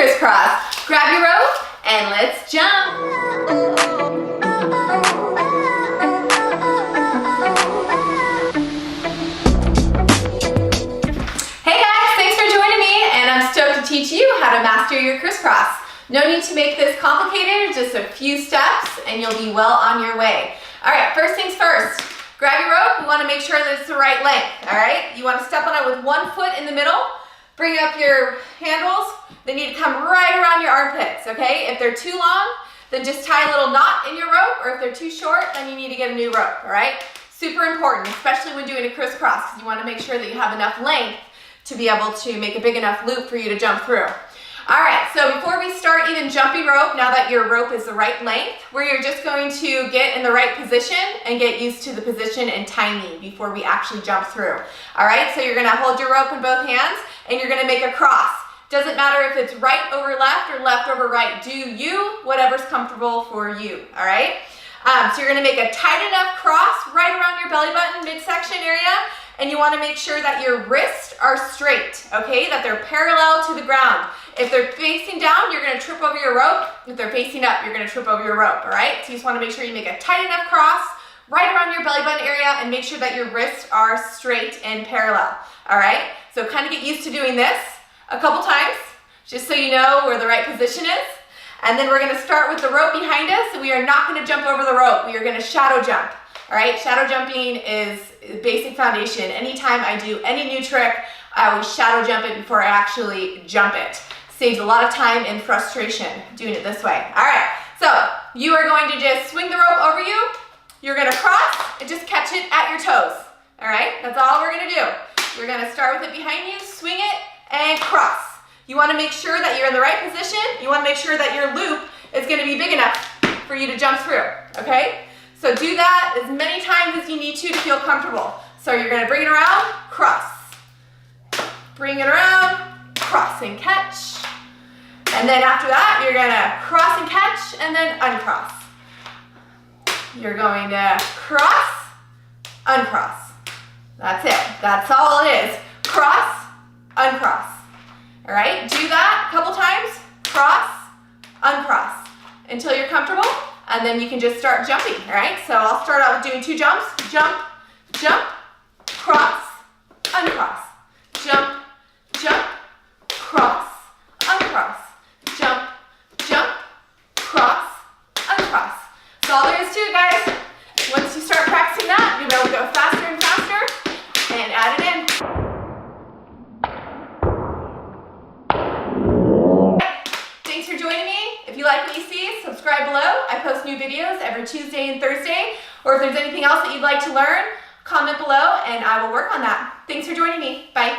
Criss Cross. Grab your rope and let's jump. Hey guys, thanks for joining me, and I'm stoked to teach you how to master your crisscross. No need to make this complicated, just a few steps and you'll be well on your way. All right, first things first, grab your rope. You want to make sure that it's the right length, all right? You want to step on it with 1 foot in the middle, bring up your handles. They need to come right around your armpits, okay? If they're too long, then just tie a little knot in your rope, or if they're too short, then you need to get a new rope, all right? Super important, especially when doing a crisscross, because you want to make sure that you have enough length to be able to make a big enough loop for you to jump through. All right, so before we start even jumping rope, now that your rope is the right length, we're just going to get in the right position and get used to the position and timing before we actually jump through. All right, so you're gonna hold your rope in both hands and you're gonna make a cross. Doesn't matter if it's right over left or left over right. Do you, whatever's comfortable for you, all right? So you're gonna make a tight enough cross right around your belly button midsection area, and you wanna make sure that your wrists are straight, okay? That they're parallel to the ground. If they're facing down, you're gonna trip over your rope. If they're facing up, you're gonna trip over your rope, all right? So you just wanna make sure you make a tight enough cross right around your belly button area and make sure that your wrists are straight and parallel, all right? So kind of get used to doing this a couple times, just so you know where the right position is. And then we're gonna start with the rope behind us, and we are not gonna jump over the rope. We are gonna shadow jump, all right? Shadow jumping is basic foundation. Anytime I do any new trick, I always shadow jump it before I actually jump it. Saves a lot of time and frustration doing it this way. All right, so you are going to just swing the rope over you. You're gonna cross and just catch it at your toes. All right, that's all we're gonna do. You're gonna start with it behind you, swing it, and cross. You wanna make sure that you're in the right position. You wanna make sure that your loop is gonna be big enough for you to jump through, okay? So do that as many times as you need to feel comfortable. So you're gonna bring it around, cross. Bring it around, cross and catch. And then after that, you're gonna cross and catch and then uncross. You're going to cross, uncross. That's it, that's all it is. Cross, uncross. All right, do that a couple times, cross, uncross, until you're comfortable, and then you can just start jumping, all right? So I'll start out with doing 2 jumps, jump, jump, cross, uncross, jump, jump, cross, uncross, jump, jump, cross, uncross. That's all there is to it, guys. Once you start practicing that, you'll be able to go faster and faster and add it in. Thanks for joining me. If you like what you see, subscribe below. I post new videos every Tuesday and Thursday. Or if there's anything else that you'd like to learn, comment below and I will work on that. Thanks for joining me. Bye.